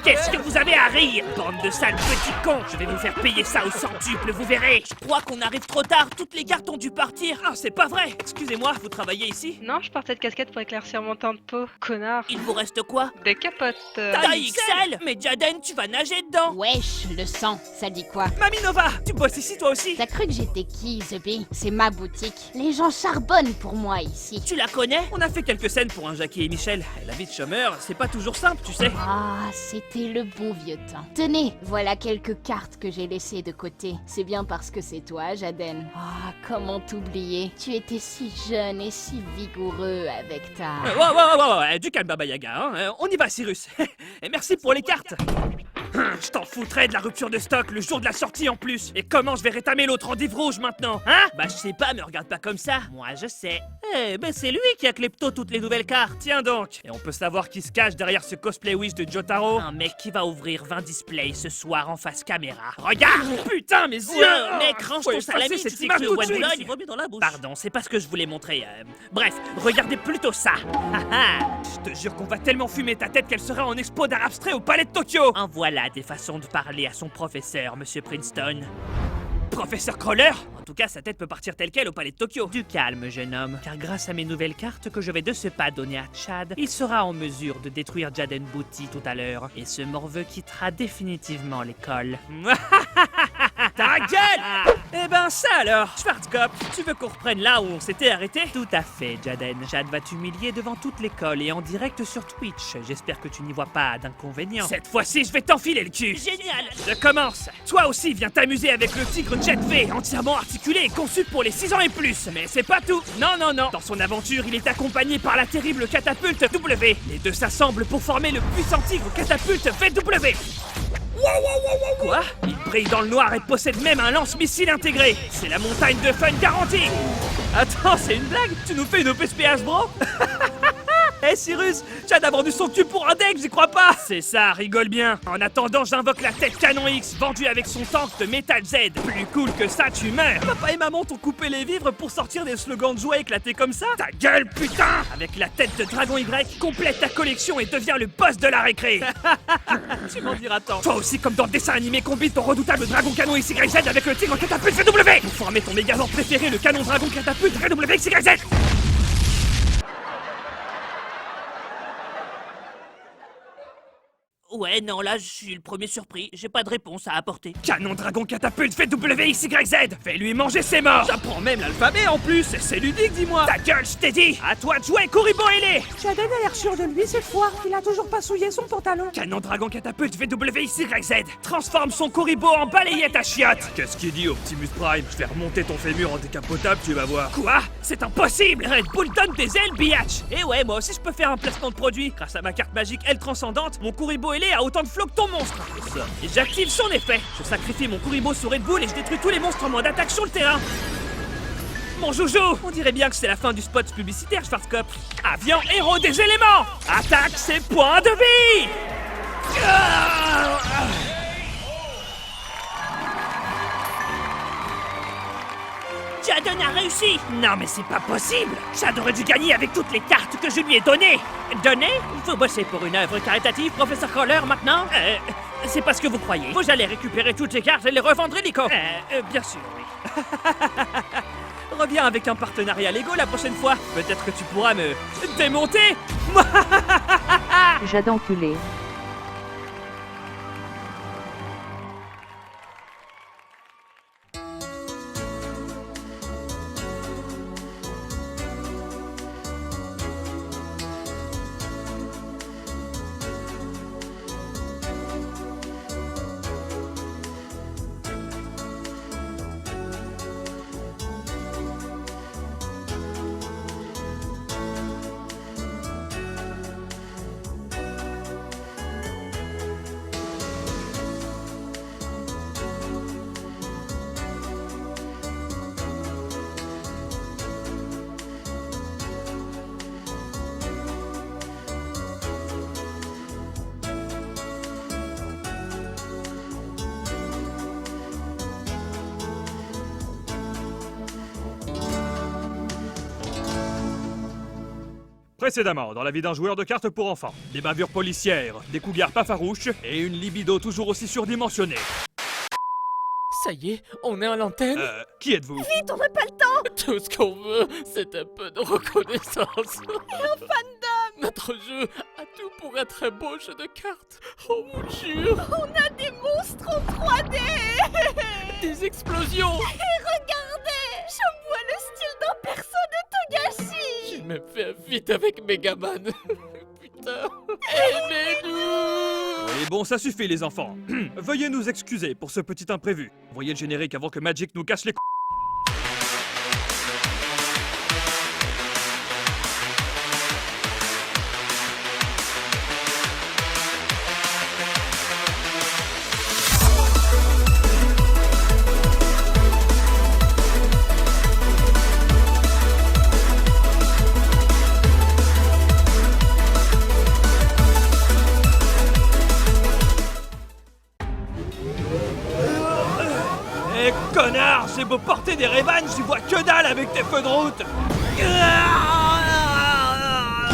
Qu'est-ce que vous avez à rire, bande de sales petits cons? Je vais vous faire payer ça au centuple, vous verrez. Je crois qu'on arrive trop tard, toutes les cartes ont dû partir. Ah, c'est pas vrai. Excusez-moi, vous travaillez ici? Non, je portais de casquette pour éclaircir mon temps de peau. Connard. Il vous reste quoi? Des capotes. Taille XL. Mais Jaden, tu vas nager dedans. Wesh, le sang, ça dit quoi? Mamie Nova, tu bosses ici toi aussi? T'as cru que j'étais qui, Zubi? C'est ma boutique. Les gens charbonnent pour moi ici. Tu la connais? On a fait quelques scènes pour un Jackie et Michel. La vie de chômeur, c'est pas toujours simple, tu sais. Ah, c'était le bon vieux temps. Tenez, voilà quelques cartes que j'ai laissées de côté. C'est bien parce que c'est toi, Jaden. Ah, comment t'oublier? Tu étais si jeune et si vigoureux avec ta... Ouais, du calme, Baba Yaga, hein. On y va, Cyrus. Et merci pour les cartes. Je t'en foutrais de la rupture de stock le jour de la sortie en plus. Et comment je vais rétamer l'autre rendez-vous rouge maintenant, hein? Bah je sais pas, me regarde pas comme ça. Moi je sais. Eh ben c'est lui qui a klepto toutes les nouvelles cartes. Tiens donc. Et on peut savoir qui se cache derrière ce cosplay Wish de Jotaro? Un mec qui va ouvrir 20 displays ce soir en face caméra. Regarde! Putain mes yeux! Mec, range ton salami, tu sais que le One Boulogne, il remet dans la bouche. Pardon, c'est pas ce que je voulais montrer. Bref, regardez plutôt ça. Je te jure qu'on va tellement fumer ta tête qu'elle sera en expo d'art abstrait au Palais de Tokyo. En voilà des façons de parler à son professeur, Monsieur Princeton. Professeur Crawler? En tout cas, sa tête peut partir telle quelle au Palais de Tokyo. Du calme, jeune homme, car grâce à mes nouvelles cartes que je vais de ce pas donner à Chad, il sera en mesure de détruire Jaden Booty tout à l'heure, et ce morveux quittera définitivement l'école. Ta gueule! Eh ben ça alors, Schwarzkopf, tu veux qu'on reprenne là où on s'était arrêté? Tout à fait, Jaden. Jade va t'humilier devant toute l'école et en direct sur Twitch. J'espère que tu n'y vois pas d'inconvénient. Cette fois-ci, je vais t'enfiler le cul. Génial! Je commence. Toi aussi, viens t'amuser avec le Tigre Jet V, entièrement articulé et conçu pour les 6 ans et plus. Mais c'est pas tout. Non. Dans son aventure, il est accompagné par la terrible catapulte W. Les deux s'assemblent pour former le puissant Tigre Catapulte VW. Quoi? Il brille dans le noir et possède même un lance-missile intégré. C'est la montagne de fun garantie. Attends, c'est une blague? Tu nous fais une OPSPH, bro? Hey Cyrus, Chad a vendu son cul pour un deck, j'y crois pas. C'est ça, rigole bien. En attendant, j'invoque la tête Canon X, vendue avec son tank de Metal Z. Plus cool que ça, tu meurs. Papa et maman t'ont coupé les vivres pour sortir des slogans de jouets éclatés comme ça? Ta gueule, putain! Avec la tête de Dragon Y, complète ta collection et deviens le boss de la récré. Tu m'en diras tant. Toi aussi, comme dans le dessin animé, combine ton redoutable Dragon Canon XYZ avec le Tigre Catapulte VW pour former ton méga-lord préféré, le Canon Dragon Catapulte VWXYZ. Ouais, non, là, je suis le premier surpris. J'ai pas de réponse à apporter. Canon Dragon Catapulte VWXYZ! Fais-lui manger ses morts! J'apprends même l'alphabet en plus! C'est ludique, dis-moi! Ta gueule, je t'ai dit! À toi de jouer, Kuribo Ailé! Jaden a l'air sûr de lui cette fois. Il a toujours pas souillé son pantalon. Canon Dragon Catapulte VWXYZ transforme son Kuribo en balayette à chiottes! Qu'est-ce qu'il dit, Optimus Prime? Je vais remonter ton fémur en décapotable, tu vas voir. Quoi? C'est impossible! Red Bull donne des ailes, biatch! Et ouais, moi aussi je peux faire un placement de produit. Grâce à ma carte magique Aile Transcendante, mon Kuribo Ailé a autant de flow que ton monstre. Et j'active son effet. Je sacrifie mon Kuribo sur Red Bull et je détruis tous les monstres en mode attaque sur le terrain. Mon joujou! On dirait bien que c'est la fin du spot publicitaire, Schwarzkopf. Avion héros des éléments! Attaque ses points de vie! Jaden a réussi! Non mais c'est pas possible! Chad aurait dû gagner avec toutes les cartes que je lui ai données! Données? Il faut bosser pour une œuvre caritative, professeur Crawler, maintenant? C'est pas ce que vous croyez. Vous allez récupérer toutes les cartes et les revendre illico! Bien sûr, oui. Reviens avec un partenariat Lego la prochaine fois. Peut-être que tu pourras me démonter. Jade enculé. Précédemment, dans la vie d'un joueur de cartes pour enfants, des bavures policières, des cougars pas farouches et une libido toujours aussi surdimensionnée. Ça y est, on est à l'antenne. Qui êtes-vous? Vite, on n'a pas le temps! Tout ce qu'on veut, c'est un peu de reconnaissance. Et un fandom! Notre jeu a tout pour être un beau jeu de cartes. On vous jure. On a des monstres en 3D! Des explosions! Et regardez! Je vois le style d'un perso de Togashi! J'ai même fait un feat avec Megaman. Putain. Aidez-nous! Et bon, ça suffit les enfants. Veuillez nous excuser pour ce petit imprévu. Voyez le générique avant que Magic nous casse les couilles. Eh connard, j'ai beau porter des Ray-Ban, j'y vois que dalle avec tes feux de route.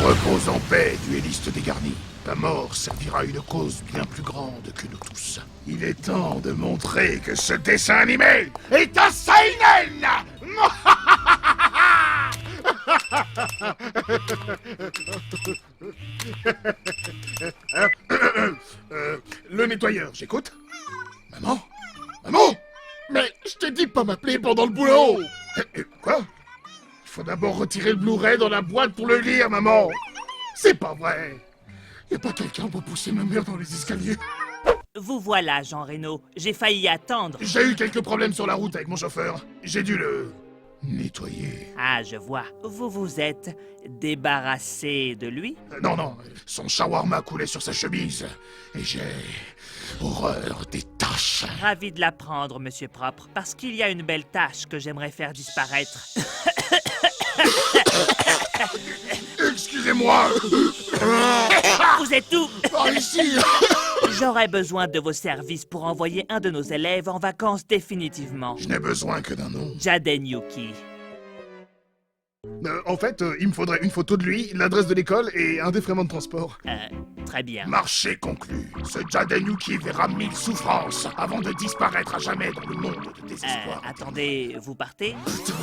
Repose en paix, duelliste dégarni. Ta mort servira à une cause bien plus grande que nous tous. Il est temps de montrer que ce dessin animé est un seinen. Le nettoyeur, j'écoute. Maman? Maman? Mais je t'ai dit de pas m'appeler pendant le boulot. Quoi? Il faut d'abord retirer le Blu-ray dans la boîte pour le lire, maman. C'est pas vrai. Y a pas quelqu'un pour pousser ma mère dans les escaliers? Vous voilà, Jean Reno. J'ai failli attendre. J'ai eu quelques problèmes sur la route avec mon chauffeur. J'ai dû le nettoyer. Ah, je vois. Vous vous êtes débarrassé de lui? Non, non, son shawarma coulait sur sa chemise. Et j'ai horreur des taches. Ravi de l'apprendre, monsieur Propre, parce qu'il y a une belle tâche que j'aimerais faire disparaître. Excusez-moi. Vous êtes où? Par ici. J'aurais besoin de vos services pour envoyer un de nos élèves en vacances définitivement. Je n'ai besoin que d'un nom. Jaden Yuki. En fait, il me faudrait une photo de lui, l'adresse de l'école et un défraiement de transport. Très bien. Marché conclu. Ce Jaden Yuki verra 1000 souffrances avant de disparaître à jamais dans le monde de désespoir. Attendez, vous partez? Putain,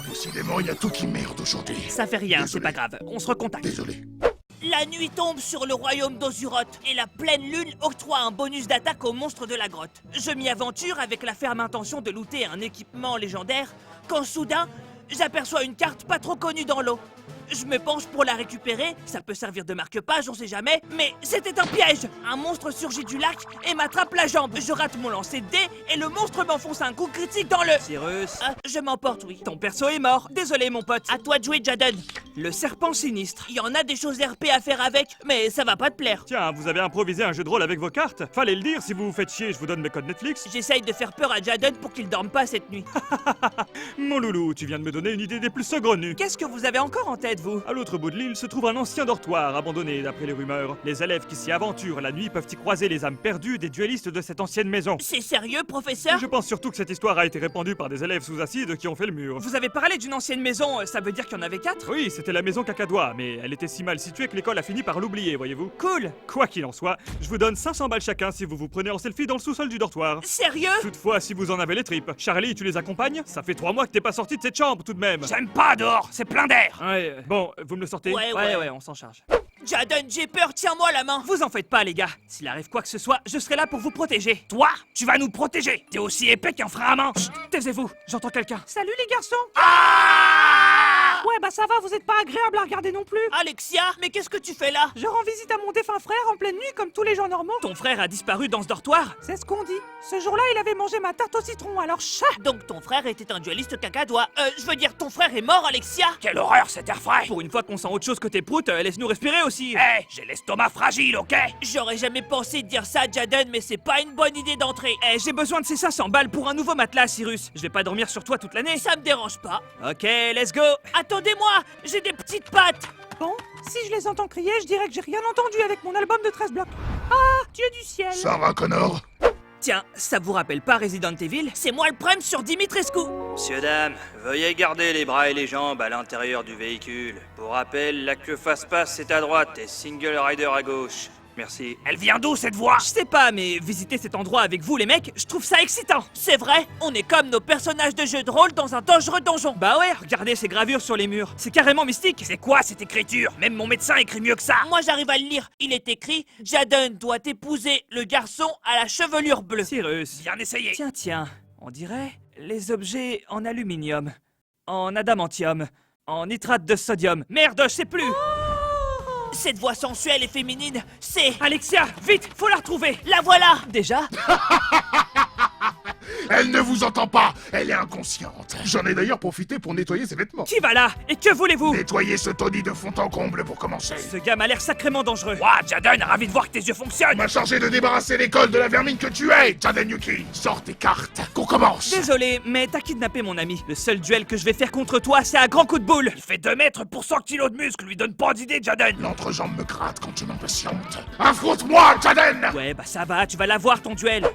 décidément, il y a tout qui merde aujourd'hui. Ça fait rien, c'est pas grave. On se recontacte. Désolé. La nuit tombe sur le royaume d'Ozuroth et la pleine lune octroie un bonus d'attaque aux monstres de la grotte. Je m'y aventure avec la ferme intention de looter un équipement légendaire quand soudain, j'aperçois une carte pas trop connue dans l'eau. Je me penche pour la récupérer, ça peut servir de marque-page, on sait jamais, mais c'était un piège. Un monstre surgit du lac et m'attrape la jambe. Je rate mon lancer de dés et le monstre m'enfonce un coup critique dans le... Cyrus, je m'emporte, oui. ton perso est mort. Désolé, mon pote. À toi de jouer, Jaden. Le serpent sinistre. Il y en a des choses RP à faire avec, mais ça va pas te plaire. Tiens, vous avez improvisé un jeu de rôle avec vos cartes? Fallait le dire, si vous vous faites chier, je vous donne mes codes Netflix. J'essaye de faire peur à Jaden pour qu'il dorme pas cette nuit. Mon loulou, tu viens de me donner une idée des plus saugrenues. Qu'est-ce que vous avez encore en tête, vous? À l'autre bout de l'île se trouve un ancien dortoir abandonné d'après les rumeurs. Les élèves qui s'y aventurent la nuit peuvent y croiser les âmes perdues des duellistes de cette ancienne maison. C'est sérieux, professeur? Je pense surtout que cette histoire a été répandue par des élèves sous acide qui ont fait le mur. Vous avez parlé d'une ancienne maison, ça veut dire qu'il y en avait 4? Oui, c'était la maison Cacadois, mais elle était si mal située que l'école a fini par l'oublier, voyez-vous. Cool. Quoi qu'il en soit, je vous donne 500 balles chacun si vous vous prenez en selfie dans le sous-sol du dortoir. Sérieux? Toutefois, si vous en avez les tripes. Charlie, tu les accompagnes? Ça fait 3 mois que t'es pas sorti de cette chambre tout de même. J'aime pas dehors, c'est plein d'air. Ouais, bon, vous me le sortez? Ouais, on s'en charge. Jaden, j'ai peur, tiens-moi la main. Vous en faites pas, les gars. S'il arrive quoi que ce soit, je serai là pour vous protéger. Toi, tu vas nous protéger. T'es aussi épais qu'un frein à main. Chut, taisez-vous, j'entends quelqu'un. Salut les garçons. Ouais, bah ça va, vous êtes pas agréable à regarder non plus. Alexia, mais qu'est-ce que tu fais là? Je rends visite à mon défunt frère en pleine nuit comme tous les gens normaux. Ton frère a disparu dans ce dortoir? C'est ce qu'on dit. Ce jour-là, il avait mangé ma tarte au citron, alors chat. Donc ton frère était un dueliste cacadois. Je veux dire, ton frère est mort, Alexia? Quelle horreur, cet air frais. Pour une fois qu'on sent autre chose que tes proutes, laisse-nous respirer aussi. Hé, j'ai l'estomac fragile, ok? J'aurais jamais pensé dire ça à Jaden, mais c'est pas une bonne idée d'entrer. J'ai besoin de ces 500 balles pour un nouveau matelas, Cyrus. Je vais pas dormir sur toi toute l'année. Ça me dérange pas. Ok, let's go. Attendez-moi, j'ai des petites pattes. Bon, si je les entends crier, je dirais que j'ai rien entendu avec mon album de 13 blocs. Ah, Dieu du ciel. Sarah Connor. Tiens, ça vous rappelle pas Resident Evil? C'est moi le prime sur Dimitrescu. Monsieur, dame, veuillez garder les bras et les jambes à l'intérieur du véhicule. Pour rappel, la queue face-passe c'est à droite et single rider à gauche. Merci. Elle vient d'où cette voix? Je sais pas, mais visiter cet endroit avec vous les mecs, je trouve ça excitant. C'est vrai, on est comme nos personnages de jeux de rôle dans un dangereux donjon. Bah ouais, regardez ces gravures sur les murs, c'est carrément mystique. C'est quoi cette écriture? Même mon médecin écrit mieux que ça. Moi j'arrive à le lire, il est écrit « Jaden doit épouser le garçon à la chevelure bleue ». Cyrus. Bien essayé. Tiens, on dirait les objets en aluminium, en adamantium, en nitrate de sodium. Merde, je sais plus. Cette voix sensuelle et féminine, c'est... Alexia, vite, faut la retrouver. La voilà. Déjà? Elle ne vous entend pas, elle est inconsciente. J'en ai d'ailleurs profité pour nettoyer ses vêtements. Qui va là? Et que voulez-vous? Nettoyer ce taudis de fond en comble pour commencer. Ce gars m'a l'air sacrément dangereux. Ouah, Jaden, ravi de voir que tes yeux fonctionnent. On m'a chargé de débarrasser l'école de la vermine que tu es, Jaden Yuki. Sors tes cartes, qu'on commence. Désolé, mais t'as kidnappé mon ami. Le seul duel que je vais faire contre toi, c'est à grand coup de boule. Il fait 2 mètres pour 100 kilos de muscle, lui donne pas d'idée, Jaden. L'entrejambe me gratte quand tu m'impatientes. Affronte-moi, Jaden. Ouais, bah ça va, tu vas l'avoir ton duel.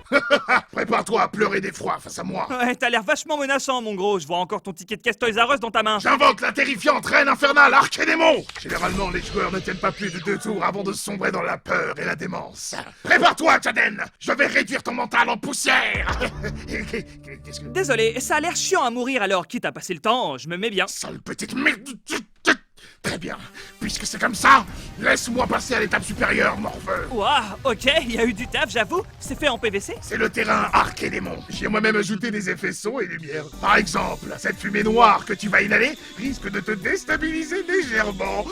Prépare-toi à pleurer d'effroi face à moi. Ouais, t'as l'air vachement menaçant, mon gros. Je vois encore ton ticket de caisse Toys R Us dans ta main. J'invoque la terrifiante reine infernale Archédémon. Généralement, les joueurs ne tiennent pas plus de 2 tours avant de sombrer dans la peur et la démence. Prépare-toi, Jaden. Je vais réduire ton mental en poussière. Qu'est-ce que... Désolé, ça a l'air chiant à mourir alors, quitte à passer le temps, je me mets bien. Sale petite merde. Très bien. Puisque c'est comme ça, laisse-moi passer à l'étape supérieure, morveux. Ouah, ok, il y a eu du taf, j'avoue. C'est fait en PVC? C'est le terrain Archédémon. J'y ai moi-même ajouté des effets sons et lumière. Par exemple, cette fumée noire que tu vas inhaler risque de te déstabiliser légèrement.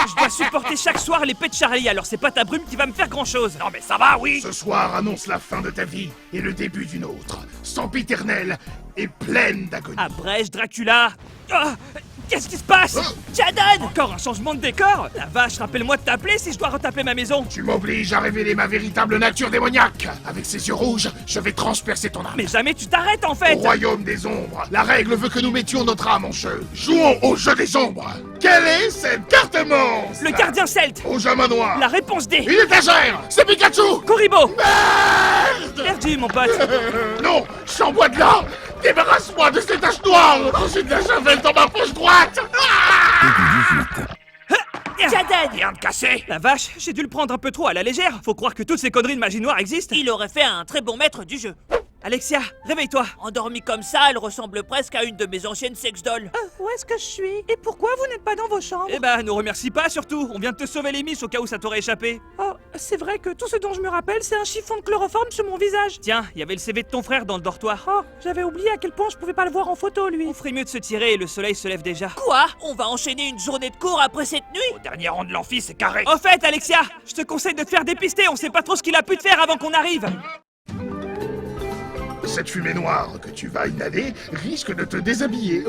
Je dois supporter chaque soir les pets de Charlie, alors c'est pas ta brume qui va me faire grand-chose. Non mais ça va, oui. Ce soir annonce la fin de ta vie et le début d'une autre, sempiternelle et pleine d'agonie. Abrège Dracula. Ah, qu'est-ce qui se passe? Jaden! Encore un changement de décor? La vache, rappelle-moi de t'appeler si je dois retaper ma maison. Tu m'obliges à révéler ma véritable nature démoniaque. Avec ces yeux rouges, je vais transpercer ton âme. Mais jamais tu t'arrêtes en fait. Au royaume des ombres, la règle veut que nous mettions notre âme en jeu. Jouons au jeu des ombres. Quelle est cette carte monstre? Le gardien celte. Au jama noir. La réponse D. Une étagère. C'est Pikachu. Koribo. Merde. Perdu, mon pote. Non, je suis en bois de là. Débarrasse-moi de ces taches noires. J'ai de la javel dans ma poche droite. Jaden! Rien de cassé. La vache, j'ai dû le prendre un peu trop à la légère. Faut croire que toutes ces conneries de magie noire existent. Il aurait fait un très bon maître du jeu. Alexia, réveille-toi. Endormie comme ça, elle ressemble presque à une de mes anciennes sex dolls. Où est-ce que je suis? Et pourquoi vous n'êtes pas dans vos chambres? Eh ben, nous remercie pas surtout. On vient de te sauver les miches au cas où ça t'aurait échappé. Oh, c'est vrai que tout ce dont je me rappelle, c'est un chiffon de chloroforme sur mon visage. Tiens, il y avait le CV de ton frère dans le dortoir. Oh, j'avais oublié à quel point je pouvais pas le voir en photo, lui. On ferait mieux de se tirer et le soleil se lève déjà. Quoi? On va enchaîner une journée de cours après cette nuit? Au dernier rang de l'amphi, c'est carré. Au fait, Alexia, je te conseille de te faire dépister. On sait pas trop ce qu'il a pu te faire avant qu'on arrive. Cette fumée noire que tu vas inhaler risque de te déshabiller.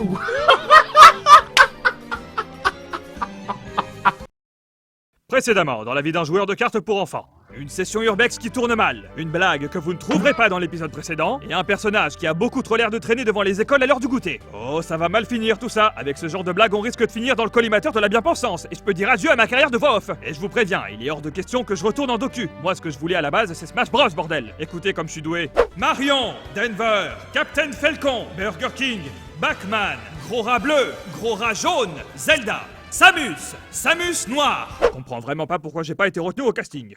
Précédemment, dans la vie d'un joueur de cartes pour enfants. Une session urbex qui tourne mal, une blague que vous ne trouverez pas dans l'épisode précédent, et un personnage qui a beaucoup trop l'air de traîner devant les écoles à l'heure du goûter. Oh, ça va mal finir tout ça. Avec ce genre de blague, on risque de finir dans le collimateur de la bien-pensance, et je peux dire adieu à ma carrière de voix off. Et je vous préviens, il est hors de question que je retourne en docu. Moi, ce que je voulais à la base, c'est Smash Bros, bordel. Écoutez comme je suis doué. Marion, Denver, Captain Falcon, Burger King, Backman, Gros rat bleu, Gros rat jaune, Zelda, Samus, Samus noir. Je comprends vraiment pas pourquoi j'ai pas été retenu au casting.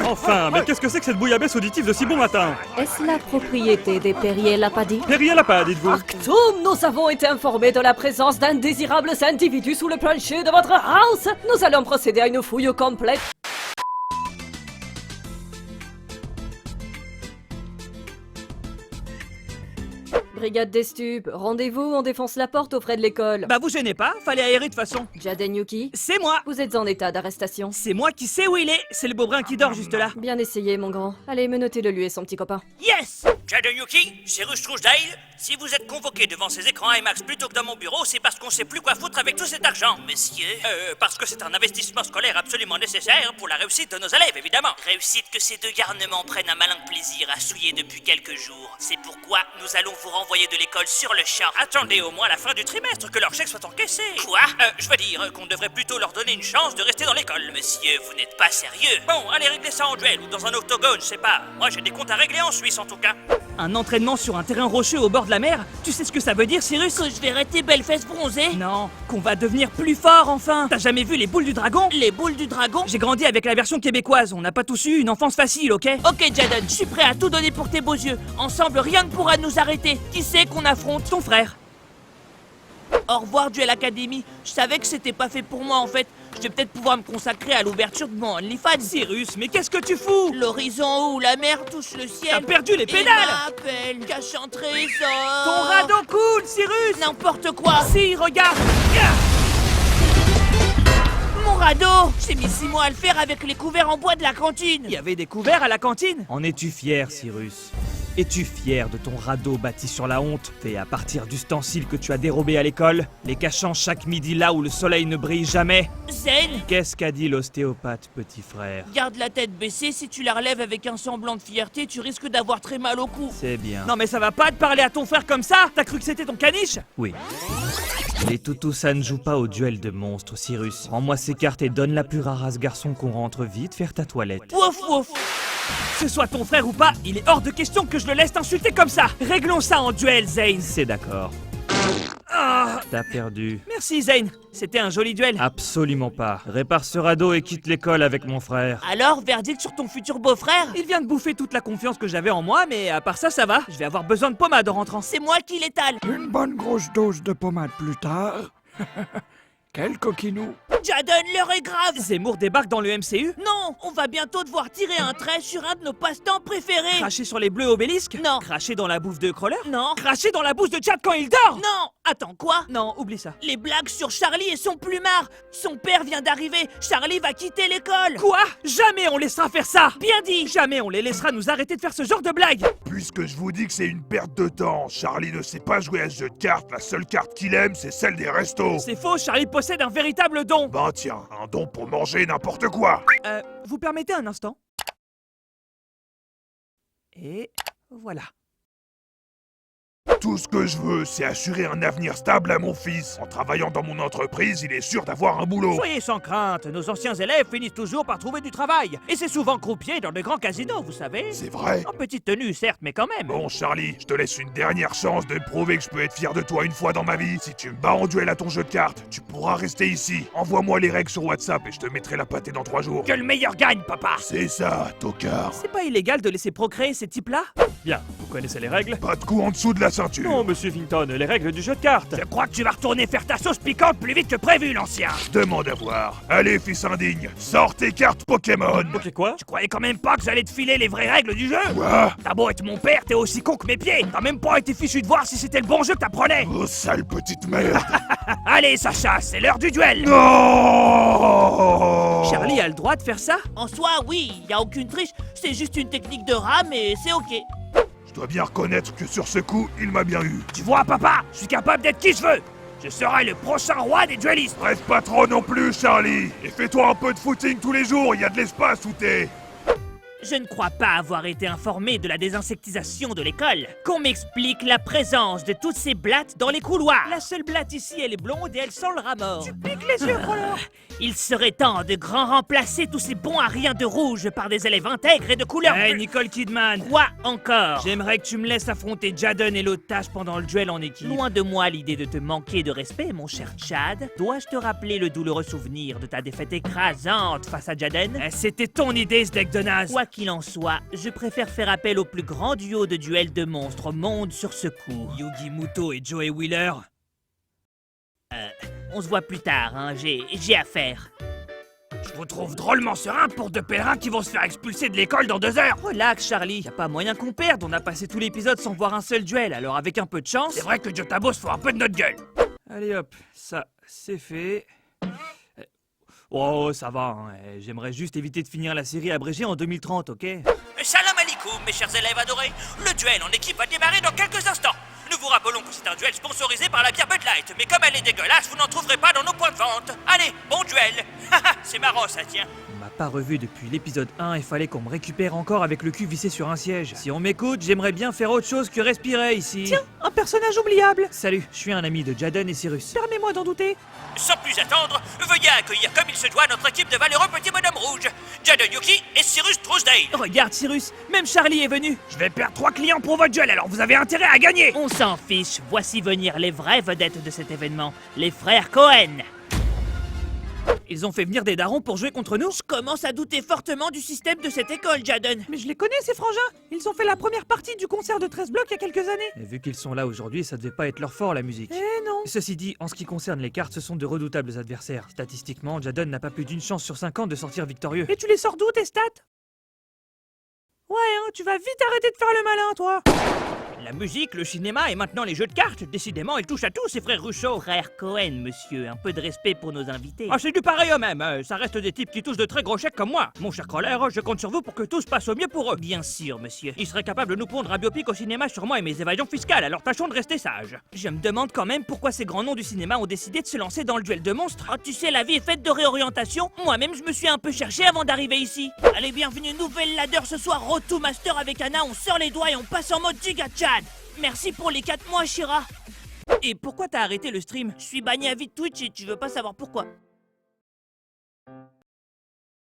Enfin, mais qu'est-ce que c'est que cette bouillabaisse auditive de si bon matin? Est-ce la propriété des Perrier-Lapadi? Perrier-Lapadi, dites-vous? Actum, nous avons été informés de la présence d'indésirables individus sous le plancher de votre house. Nous allons procéder à une fouille complète. Brigade des stupes, rendez-vous, on défonce la porte aux frais de l'école. Bah vous gênez pas, fallait aérer de façon. Jaden Yuki, C'est moi. vous êtes en état d'arrestation. C'est moi qui sais où il est. C'est le beau brun qui dort juste là. Bien essayé, mon grand. Allez, menottez-le lui et son petit copain. Yes! Jaden Yuki, Cyrus Truesdale, si vous êtes convoqué devant ces écrans IMAX plutôt que dans mon bureau, c'est parce qu'on sait plus quoi foutre avec tout cet argent, messieurs. Parce que c'est un investissement scolaire absolument nécessaire pour la réussite de nos élèves, évidemment. Réussite que ces deux garnements prennent un malin plaisir à souiller depuis quelques jours. C'est pourquoi nous allons vous renvoyer de l'école sur le champ. Attendez au moins la fin du trimestre que leur chèque soit encaissé. Quoi? Je veux dire qu'on devrait plutôt leur donner une chance de rester dans l'école. Monsieur, vous n'êtes pas sérieux. Bon, allez régler ça en duel ou dans un octogone, je sais pas. Moi j'ai des comptes à régler en Suisse en tout cas. Un entraînement sur un terrain rocheux au bord de la mer. Tu sais ce que ça veut dire, Cyrus? Que je verrai tes belles fesses bronzées. Non, qu'on va devenir plus fort enfin. T'as jamais vu les boules du dragon? Les boules du dragon? J'ai grandi avec la version québécoise. On n'a pas tous eu une enfance facile, ok? Ok Jaden, je suis prêt à tout donner pour tes beaux yeux. Ensemble, rien ne pourra nous arrêter. Qui c'est qu'on affronte? Ton frère. Au revoir Duel Academy. Je savais que c'était pas fait pour moi en fait. Je vais peut-être pouvoir me consacrer à l'ouverture de mon OnlyFans. Cyrus, mais qu'est-ce que tu fous? L'horizon où la mer touche le ciel. T'as perdu les pédales. M'appelle, cache un trésor. Ton radeau coule, Cyrus. N'importe quoi. Si, regarde. Mon radeau. J'ai mis 6 mois à le faire avec les couverts en bois de la cantine. Il y avait des couverts à la cantine? En es-tu fier, Cyrus? Es-tu fier de ton radeau bâti sur la honte, fait à partir d'ustensiles que tu as dérobés à l'école, les cachant chaque midi là où le soleil ne brille jamais? Zen. Qu'est-ce qu'a dit l'ostéopathe, petit frère? Garde la tête baissée, si tu la relèves avec un semblant de fierté, tu risques d'avoir très mal au cou. C'est bien. Non mais ça va pas de parler à ton frère comme ça? T'as cru que c'était ton caniche? Oui. Les toutous, ça ne joue pas au duel de monstres, Cyrus. Rends-moi ces cartes et donne la plus rare à ce garçon qu'on rentre vite faire ta toilette. Wouf wouf. Que ce soit ton frère ou pas, il est hors de question que je le laisse t'insulter comme ça. Réglons ça en duel, Zane. C'est d'accord. Ah, t'as perdu. Merci, Zane. C'était un joli duel. Absolument pas. Répare ce radeau et quitte l'école avec mon frère. Alors, verdict sur ton futur beau-frère? Il vient de bouffer toute la confiance que j'avais en moi, mais à part ça, ça va. Je vais avoir besoin de pommade en rentrant. C'est moi qui l'étale. Une bonne grosse dose de pommade plus tard. Quel coquinou. Jaden, l'heure est grave. Zemmour débarque dans le MCU? Non, on va bientôt devoir tirer un trait sur un de nos passe-temps préférés. Cracher sur les bleus obélisques? Non. Cracher dans la bouffe de Crawler? Non. Cracher dans la bouche de Chad quand il dort? Non. Attends, quoi? Non, oublie ça. Les blagues sur Charlie et son plumard. Son père vient d'arriver. Charlie va quitter l'école. Quoi? Jamais on laissera faire ça. Bien dit. Jamais on les laissera nous arrêter de faire ce genre de blagues. Puisque je vous dis que c'est une perte de temps, Charlie ne sait pas jouer à ce jeu de cartes, la seule carte qu'il aime, c'est celle des restos. C'est faux, Charlie possède un véritable don. Ben tiens, un don pour manger n'importe quoi. Vous permettez un instant? Et voilà. Tout ce que je veux, c'est assurer un avenir stable à mon fils. En travaillant dans mon entreprise, il est sûr d'avoir un boulot. Soyez sans crainte, nos anciens élèves finissent toujours par trouver du travail. Et c'est souvent croupier dans de grands casinos, vous savez. C'est vrai? En petite tenue, certes, mais quand même. Bon, Charlie, je te laisse une dernière chance de me prouver que je peux être fier de toi une fois dans ma vie. Si tu me bats en duel à ton jeu de cartes, tu pourras rester ici. Envoie-moi les règles sur WhatsApp et je te mettrai la pâtée dans 3 jours. Que le meilleur gagne, papa. C'est ça, tocard. C'est pas illégal de laisser procréer ces types-là? Bien, vous connaissez les règles? Pas de coup en dessous de la ceinture. Non, monsieur Vinton, les règles du jeu de cartes. Je crois que tu vas retourner faire ta sauce piquante plus vite que prévu, l'ancien. Demande à voir. Allez, fils indigne, sors tes cartes Pokémon. Ok, quoi? Tu croyais quand même pas que j'allais te filer les vraies règles du jeu? Quoi? T'as beau être mon père, t'es aussi con que mes pieds. T'as même pas été fichu de voir si c'était le bon jeu que t'apprenais. Oh, sale petite merde. Allez, Sacha, c'est l'heure du duel. Non. Charlie a le droit de faire ça? En soi, oui, y a aucune triche. C'est juste une technique de rame et c'est ok. Je dois bien reconnaître que sur ce coup, il m'a bien eu. Tu vois, papa, je suis capable d'être qui je veux. Je serai le prochain roi des duellistes. Rêve pas trop non plus, Charlie. Et fais-toi un peu de footing tous les jours, il y a de l'espace où t'es. Je ne crois pas avoir été informé de la désinsectisation de l'école. Qu'on m'explique la présence de toutes ces blattes dans les couloirs. La seule blatte ici, elle est blonde et elle sent le rat mort. Tu piques les yeux, Crawler. Il serait temps de grand remplacer tous ces bons à rien de rouge par des élèves intègres et de couleur Hey, bleue. Nicole Kidman. Quoi encore? J'aimerais que tu me laisses affronter Jaden et l'autre tâche pendant le duel en équipe. Loin de moi l'idée de te manquer de respect, mon cher Chad. Dois-je te rappeler le douloureux souvenir de ta défaite écrasante face à Jaden? C'était ton idée, ce deck de naze. Quoi qu'il en soit, je préfère faire appel au plus grand duo de duels de monstres au monde sur ce coup. Yugi Muto et Joey Wheeler. On se voit plus tard, hein, j'ai affaire. Je vous trouve drôlement serein pour deux pèlerins qui vont se faire expulser de l'école dans 2 heures. Relax, Charlie. Y a pas moyen qu'on perde. On a passé tout l'épisode sans voir un seul duel. Alors avec un peu de chance... C'est vrai que Jotabo se fout un peu de notre gueule. Allez hop, ça, c'est fait. Oh, ça va, hein. J'aimerais juste éviter de finir la série abrégée en 2030, ok? Salam alaikum, mes chers élèves adorés. Le duel en équipe va démarrer dans quelques instants. Nous vous rappelons que c'est un duel sponsorisé par la bière Bud Light, mais comme elle est dégueulasse, vous n'en trouverez pas dans nos points de vente. Allez, bon duel. C'est marrant ça, tiens. On m'a pas revu depuis l'épisode 1 et fallait qu'on me récupère encore avec le cul vissé sur un siège. Si on m'écoute, j'aimerais bien faire autre chose que respirer ici. Tiens, un personnage oubliable. Salut, je suis un ami de Jaden et Cyrus. Permets-moi d'en douter. Sans plus attendre, veuillez accueillir comme il se doit notre équipe de valeureux petits bonhommes rouges, Jaden Yuki et Cyrus Trousdale. Regarde, Cyrus, même Charlie est venu. Je vais perdre 3 clients pour votre duel, alors vous avez intérêt à gagner. On s'en fiche. Voici venir les vraies vedettes de cet événement, les frères Cohen. Ils ont fait venir des darons pour jouer contre nous? Je commence à douter fortement du système de cette école, Jaden. Mais je les connais, ces frangins. Ils ont fait la première partie du concert de 13 blocs il y a quelques années. Et vu qu'ils sont là aujourd'hui, ça devait pas être leur fort, la musique. Eh non. Ceci dit, en ce qui concerne les cartes, ce sont de redoutables adversaires. Statistiquement, Jaden n'a pas plus d'une chance sur 50 de sortir victorieux. Et tu les sors d'où, tes stats? Ouais, hein, tu vas vite arrêter de faire le malin, toi. La musique, le cinéma et maintenant les jeux de cartes, décidément, ils touchent à tout, ces frères Russo. Frères Cohen, monsieur, un peu de respect pour nos invités. Ah, c'est du pareil au même, ça reste des types qui touchent de très gros chèques comme moi. Mon cher Crawler, je compte sur vous pour que tout se passe au mieux pour eux. Bien sûr, monsieur. Ils seraient capables de nous pondre un biopic au cinéma sur moi et mes évasions fiscales, alors tâchons de rester sages. Je me demande quand même pourquoi ces grands noms du cinéma ont décidé de se lancer dans le duel de monstres. Ah, tu sais, la vie est faite de réorientation. Moi-même, je me suis un peu cherché avant d'arriver ici. Allez, bienvenue, nouvelle ladder ce soir, Road to Master avec Anna, on sort les doigts et on passe en mode Giga Chad. Merci pour les 4 mois, Shira. Et pourquoi t'as arrêté le stream? Je suis banni à vie de Twitch et tu veux pas savoir pourquoi.